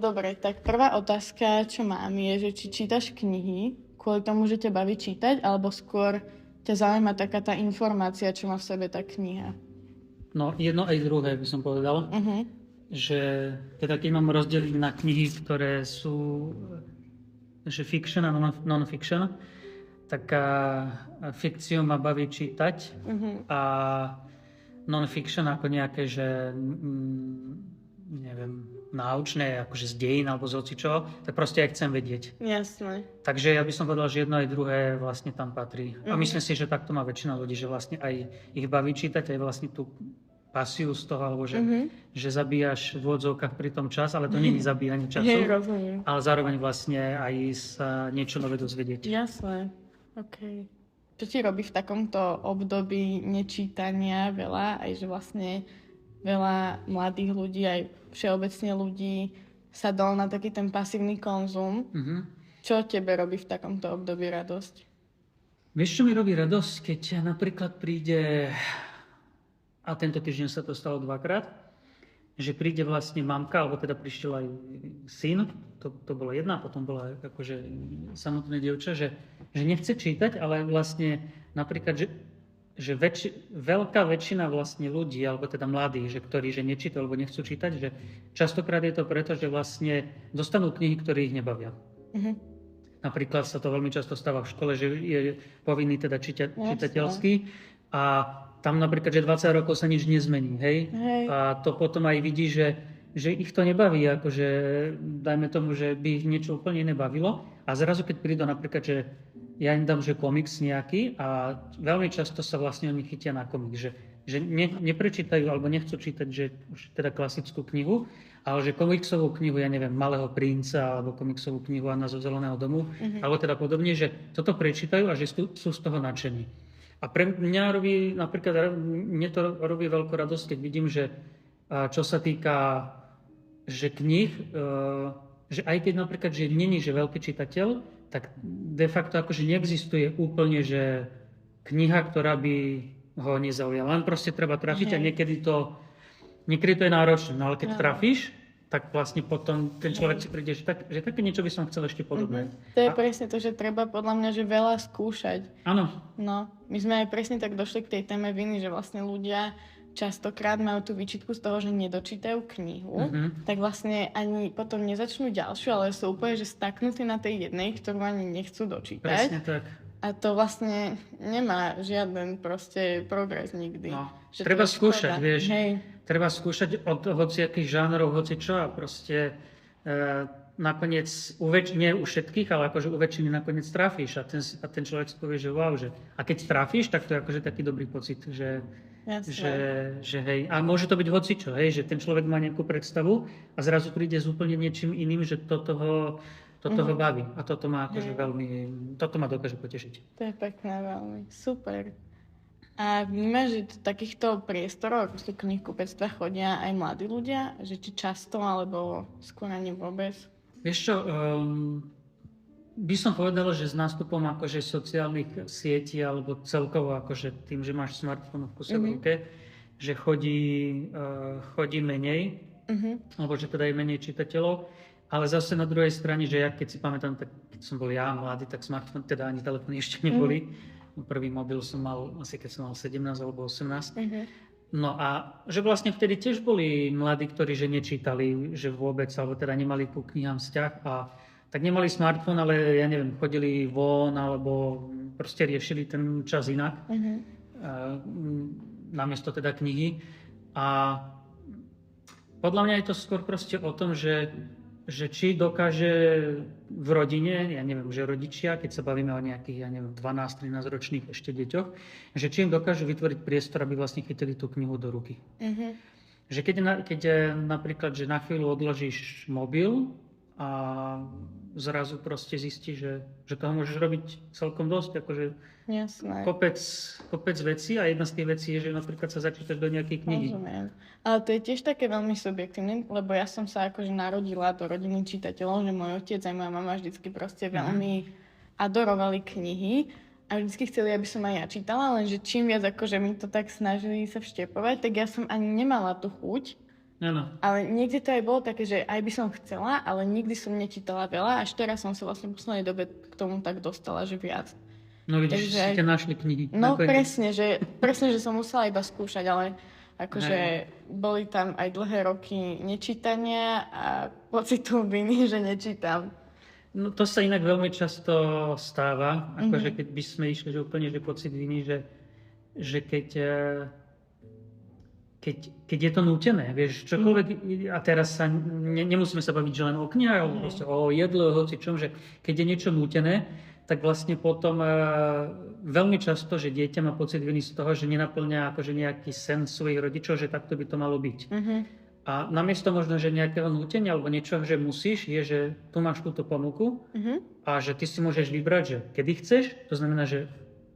Dobre, tak prvá otázka, čo mám, je, že či čítaš knihy kvôli tomu, že ťa baví čítať, alebo skôr ťa zaujíma taká tá informácia, čo má v sebe tá kniha. No, jedno aj druhé by som povedal, že teda keď mám rozdeliť na knihy, ktoré sú že fiction a non-fiction, tak fikciu ma baví čítať a non-fiction ako nejaké, že neviem, náučné, akože z dejín alebo z hocičoho, tak proste aj chcem vedieť. Jasné. Takže ja by som povedal, že jedno aj druhé vlastne tam patrí. A myslím si, že takto má väčšina ľudí, že vlastne aj ich baví čítať, aj vlastne tú pasiu z toho, alebo že zabíjaš v odzovkách pri tom čas, ale to nie je zabíjanie času, Rozumiem. ale zároveň vlastne aj sa niečo nové dozvedieť. Jasné. OK. Čo ti robí v takomto období nečítania veľa, aj že vlastne veľa mladých ľudí, aj všeobecne ľudí sa dal na taký ten pasívny konzum. Čo tebe robí v takomto období radosť? Vieš, čo mi robí radosť, keď napríklad príde, a tento týždeň sa to stalo 2-krát, že príde vlastne mamka, alebo teda prišiel aj syn, to bola jedna, potom bola akože samotné dievča, že nechce čítať, ale vlastne napríklad, že veľká väčšina vlastne ľudí, alebo teda mladých, ktorí nečítajú alebo nechcú čítať, že častokrát je to preto, že vlastne dostanú knihy, ktoré ich nebavia. Napríklad sa to veľmi často stáva v škole, že je povinný teda čitateľský a tam napríklad, že 20 rokov sa nič nezmení, hej? A to potom aj vidí, že ich to nebaví, akože dajme tomu, že by ich niečo úplne nebavilo a zrazu keď prídu napríklad, že ja im dám, že komiks nejaký a veľmi často sa vlastne oni chytia na komiks, že neprečítajú alebo nechcú čítať, že už teda klasickú knihu, ale že komiksovú knihu, ja neviem, Malého princa alebo komiksovú knihu Anna zo zeleného domu, alebo teda podobne, že toto prečítajú a že sú z toho nadšení. A pre mňa mne to robí veľkú radosť, keď vidím, že čo sa týka že kníh, že aj keď napríklad, že není že veľký čitateľ, tak de facto akože neexistuje úplne, že kniha, ktorá by ho nezaujala. Len proste treba trafiť a niekedy to je náročné, no ale keď trafíš, tak vlastne potom ten človek si príde, že také niečo by som chcel ešte podobné. To je presne to, že treba podľa mňa, že veľa skúšať. Áno. No, my sme aj presne tak došli k tej téme viny, že vlastne ľudia častokrát majú tú výčitku z toho, že nedočítajú knihu, tak vlastne ani potom nezačnú ďalšiu, ale sú úplne, že staknutí na tej jednej, ktorú ani nechcú dočítať. Presne tak. A to vlastne nemá žiaden proste progres nikdy. No, treba skúšať, vieš. Hej. Treba skúšať od hociakých žánrov, hocičo a proste nakoniec nie u všetkých, ale akože u väčšiny nakoniec trafíš a ten človek si povie, že wow, že a keď trafíš, tak to je akože taký dobrý pocit, že hej, a môže to byť hocičo, hej, že ten človek má nejakú predstavu a zrazu príde s úplne niečím iným, že toto ho baví a toto ma akože toto ma dokáže potešiť. To je pekné veľmi, super. A vnímaš, že do takýchto priestorov, ako sú knihkupectva, chodia aj mladí ľudia? Že či často, alebo skôr ani vôbec? Vieš čo, by som povedal, že s nástupom akože sociálnych sietí alebo celkovo akože tým, že máš smartfón v kuse v ruke, že chodí menej, alebo že teda je menej čitateľov, ale zase na druhej strane, že ja keď si pamätám, tak keď som bol ja mladý, tak smartfón, teda ani telefóny ešte neboli. Prvý mobil som mal asi keď som mal 17 alebo 18. No a že vlastne vtedy tiež boli mladí, ktorí že nečítali, že vôbec, alebo teda nemali ku knihám vzťah a tak nemali smartfón, ale ja neviem, chodili von alebo proste riešili ten čas inak. Namiesto teda knihy. A podľa mňa je to skôr proste o tom, že či dokáže v rodine, ja neviem, že rodičia, keď sa bavíme o nejakých, ja neviem, 12-13 ročných ešte deťoch, že či im dokážu vytvoriť priestor, aby vlastne chytili tú knihu do ruky. Že keď napríklad, že na chvíľu odložíš mobil a zrazu proste zistíš, že toho môžeš robiť celkom dosť, akože kopec vecí a jedna z tých vecí je, že napríklad sa začítaš do nejakej knihy. Rozumiem. Ale to je tiež také veľmi subjektívne, lebo ja som sa akože narodila do rodiny čitateľov, že môj otec a moja mama vždycky proste veľmi adorovali knihy a vždycky chceli, aby som aj ja čítala, lenže čím viac akože mi to tak snažili sa vštepovať, tak ja som ani nemala tú chuť Áno. Ale niekde to aj bolo také, že aj by som chcela, ale nikdy som nečítala veľa, až teraz som sa vlastne v poslednej dobe k tomu tak dostala, že viac. No vidíš, Takže si ste našli knihy. no Nakoniec. presne, že som musela iba skúšať, ale akože Hej. boli tam aj dlhé roky nečítania a pocitu viny, že nečítam. No to sa inak veľmi často stáva, akože keď by sme išli, že úplne že pocit viny, že keď je to nútené, vieš, čokoľvek, a teraz sa nemusíme sa baviť, že len o knihách, alebo proste o jedle, o hoci čom, že keď je niečo nútené, tak vlastne potom veľmi často, že dieťa má pocit viny z toho, že nenaplňa akože nejaký sen svojich rodičov, že takto by to malo byť. A namiesto možno, že nejakého nútenia alebo niečoho, že musíš, je, že tu máš túto ponuku a že ty si môžeš vybrať, že kedy chceš, to znamená, že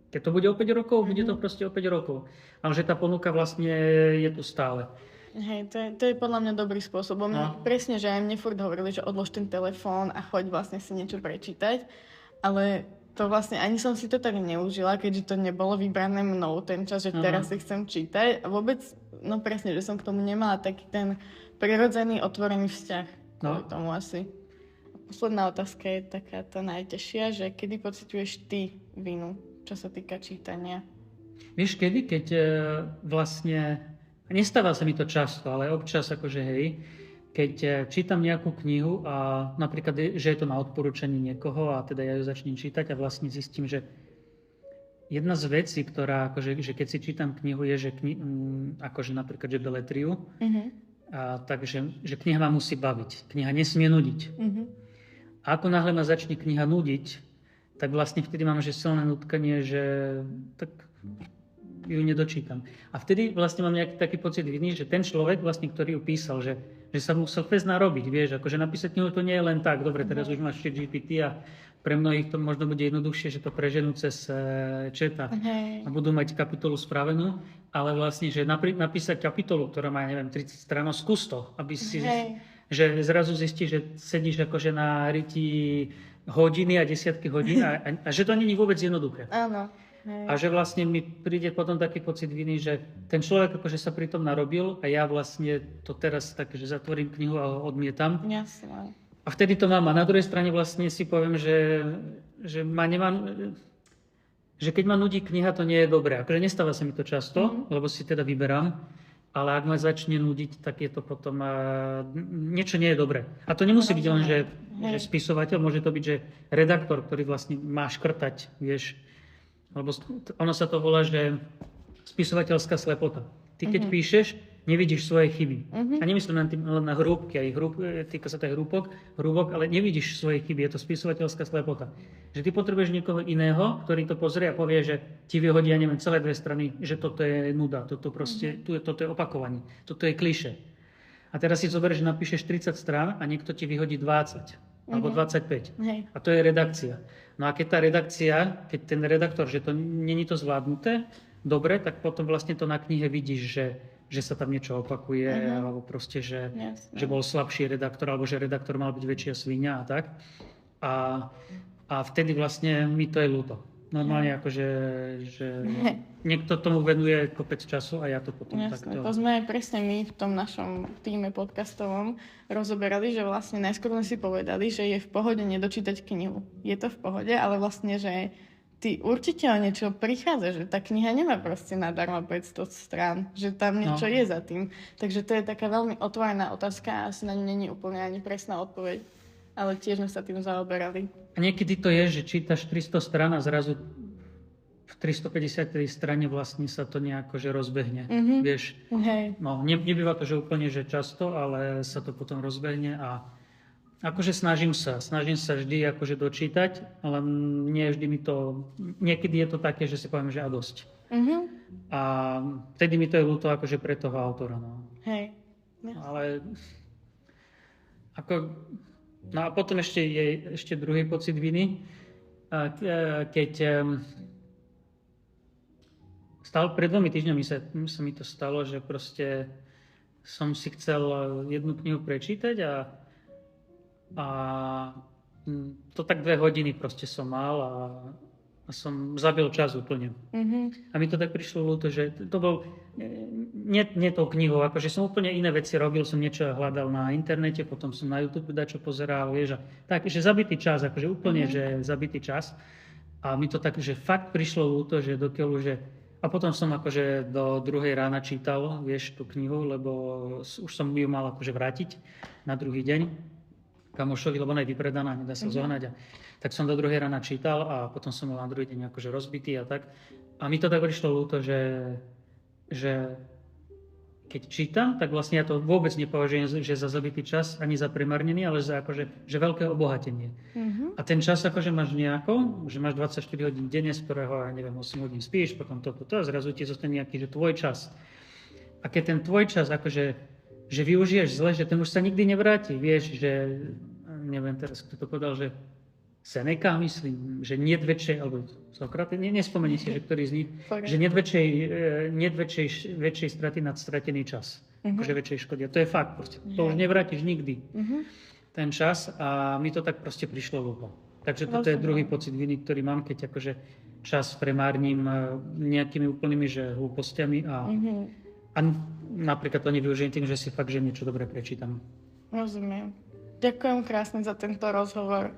keď to bude o 5 rokov, bude to proste o 5 rokov. A že tá ponuka vlastne je tu stále. Hej, to je podľa mňa dobrý spôsob. Presne, že aj mne furt hovorili, že odlož ten telefón a choď vlastne si niečo prečítať. Ale to vlastne ani som si to tak neužila, keďže to nebolo vybrané mnou ten čas, že teraz si chcem čítať. A vôbec, no presne, že som k tomu nemala taký ten prirodzený, otvorený vzťah. Kvôli tomu asi. A posledná otázka je taká tá najťažšia, že kedy pociťuješ ty vinu, čo sa týka čítania? Vieš kedy? Keď vlastne, nestáva sa mi to často, ale občas akože hej, keď čítam nejakú knihu a napríklad, že je to na odporúčanie niekoho a teda ja ju začnem čítať a vlastne zistím, že jedna z vecí, ktorá, akože, že keď si čítam knihu, je, že akože napríklad, že beletriu, takže že kniha ma musí baviť. Kniha nesmie nudiť. A ako náhle ma začne kniha nudiť, tak vlastne vtedy mám že silné nutkanie, že tak ju nedočítam. A vtedy vlastne mám nejaký taký pocit viny, že ten človek, vlastne, ktorý ju písal, že sa musel fest narobiť, vieš, akože napísať knihu to nie je len tak, dobre, teraz už máš GPT a pre mnohých to možno bude jednoduchšie, že to preženú cez četa a budú mať kapitolu spravenú, ale vlastne, že napísať kapitolu, ktorá má, neviem, 30 strán, skús to, aby si, že zrazu zistíš, že sedíš akože na ryti hodiny a desiatky hodín a že to nie je vôbec jednoduché. Áno. A že vlastne mi príde potom taký pocit viny, že ten človek akože sa pri tom narobil a ja vlastne to teraz tak, že zatvorím knihu a ho odmietam. Jasne. A vtedy to mám. A na druhej strane vlastne si poviem, že keď ma nudí kniha, to nie je dobré. Akože nestáva sa mi to často, lebo si teda vyberám. Ale ak ma začne nudiť, tak je to potom niečo nie je dobré. A to nemusí byť len, že spisovateľ, môže to byť, že redaktor, ktorý vlastne má škrtať, vieš. Lebo ono sa to volá, že spisovateľská slepota. Ty keď píšeš, nevidíš svoje chyby. A nemyslím len na hrúbky, týka sa to aj hrúbok, ale nevidíš svoje chyby, je to spisovateľská slepota. Že ty potrebuješ niekoho iného, ktorý to pozrie a povie, že ti vyhodí, ja neviem, celé 2 strany, že toto je nuda, toto je opakovanie, toto je klišé. A teraz si zoberieš, že napíšeš 30 strán a niekto ti vyhodí 20 alebo 25. A to je redakcia. No a keď ten redaktor, že to není to zvládnuté, dobre, tak potom vlastne to na knihe vidíš, že sa tam niečo opakuje, alebo proste, že bol slabší redaktor, alebo že redaktor mal byť väčšia sviňa a tak. A vtedy vlastne mi to je ľúto. Normálne akože, že niekto tomu venuje kopec času a ja to potom takto... To sme presne my v tom našom týme podcastovom rozoberali, že vlastne najskôr sme si povedali, že je v pohode nedočítať knihu. Je to v pohode, ale vlastne, že ty určite o niečo prichádza, že tá kniha nemá proste nadarmo 500 strán, že tam niečo je za tým. Takže to je taká veľmi otvorená otázka a asi na ňu není úplne ani presná odpoveď. Ale tiež sme sa tým zaoberali. A niekedy to je, že čítaš 300 strán a zrazu v 350 strane vlastne sa to nejako že rozbehne. Vieš? No, nebýva to, že úplne že často, ale sa to potom rozbehne a akože snažím sa vždy akože dočítať, ale nie vždy mi to... Niekedy je to také, že si poviem, že a dosť. A vtedy mi to je ľúto akože pre toho autora. No. Ale ako... No a potom ešte druhý pocit viny, keď pred 2 týždňami sa mi to stalo, že proste som si chcel jednu knihu prečítať a to tak 2 hodiny proste som mal a a som zabil čas úplne. A mi to tak prišlo ľúto, že to bol nie tou knihou, akože som úplne iné veci robil, som niečo hľadal na internete, potom som na YouTube dačo pozeral, vieš, a tak, že zabitý čas, akože úplne, že zabitý čas. A mi to tak, že fakt prišlo ľúto, že dokiaľ, že... A potom som akože do 2:00 rána čítal, vieš, tú knihu, lebo už som ju mal akože vrátiť na druhý deň kamošovi, lebo ona je vypredaná, nedá sa zohnať. Tak som do 2:00 rána čítal a potom som bol na druhý deň akože rozbitý a tak. A mi to tak prišlo ľúto, že keď čítam, tak vlastne ja to vôbec nepovažujem, že za zabitý čas, ani za premarnený, ale za akože, že veľké obohatenie. A ten čas akože máš nejako, že máš 24 hodín denne, z ktorého, ja neviem, 8 hodín spíš, potom toto, a zrazu ti zostane nejaký, že tvoj čas. A keď ten tvoj čas akože, že využiješ zle, že ten už sa nikdy nevráti, vieš, že, neviem teraz, kto to povedal, že Seneca, myslím, že niet väčšej, alebo Sokrates, nespomením si, že ktorý z nich, že niet väčšej straty nad stratený čas. Akože väčšej škody. A to je fakt, proste. To už nevrátiš nikdy. Ten čas a mi to tak proste prišlo ľúbo. Takže toto je druhý pocit viny, ktorý mám, keď akože čas premárnim nejakými úplnými, že hlúpostiami a napríklad to nevyužijem tým, že si fakt, že niečo dobre prečítam. Rozumiem. Ďakujem krásne za tento rozhovor.